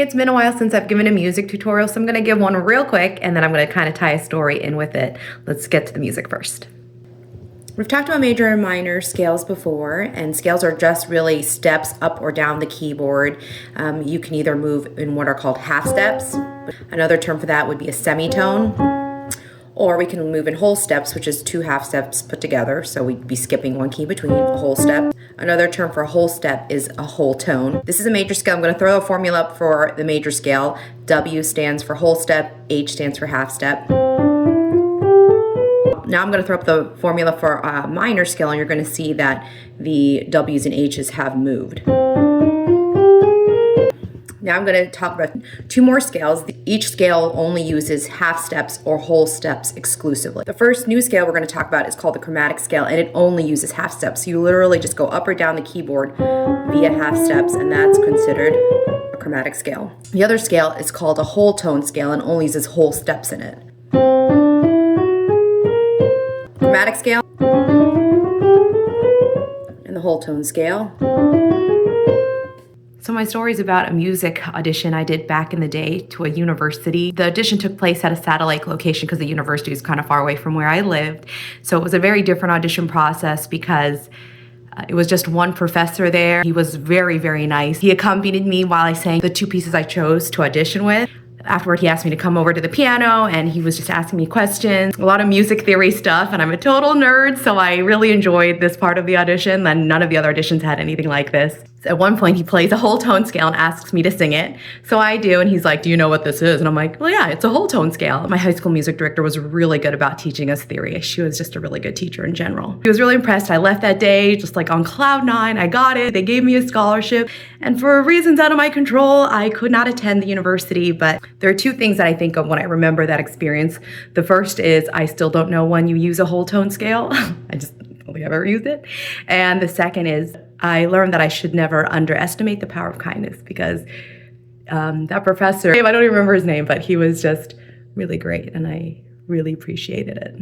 It's been a while since I've given a music tutorial, so I'm gonna give one real quick and then I'm gonna kind of tie a story in with it. Let's get to the music first. We've talked about major and minor scales before, and scales are just really steps up or down the keyboard. You can either move in what are called half steps. Another term for that would be a semitone. Or we can move in whole steps, which is two half steps put together. So we'd be skipping one key between a whole step. Another term for a whole step is a whole tone. This is a major scale. I'm going to throw a formula up for the major scale. W stands for whole step, H stands for half step. Now I'm going to throw up the formula for a minor scale, and you're going to see that the W's and H's have moved. Now I'm going to talk about two more scales. Each scale only uses half steps or whole steps exclusively. The first new scale we're going to talk about is called the chromatic scale, and it only uses half steps. So you literally just go up or down the keyboard via half steps, and that's considered a chromatic scale. The other scale is called a whole tone scale and only uses whole steps in it. Chromatic scale and the whole tone scale. So my story is about a music audition I did back in the day to a university. The audition took place at a satellite location because the university was kind of far away from where I lived. So it was a very different audition process because it was just one professor there. He was very, very nice. He accompanied me while I sang the two pieces I chose to audition with. Afterward, he asked me to come over to the piano and he was just asking me questions, a lot of music theory stuff, and I'm a total nerd, so I really enjoyed this part of the audition, and none of the other auditions had anything like this. So at one point, he plays a whole tone scale and asks me to sing it. So I do, and he's like, "Do you know what this is?" And I'm like, "Well, yeah, it's a whole tone scale." My high school music director was really good about teaching us theory. She was just a really good teacher in general. He was really impressed. I left that day just like on cloud nine. I got it. They gave me a scholarship. And for reasons out of my control, I could not attend the university, but there are two things that I think of when I remember that experience. The first is I still don't know when you use a whole tone scale. I just don't think I've ever used it. And the second is I learned that I should never underestimate the power of kindness because that professor, I don't even remember his name, but he was just really great and I really appreciated it.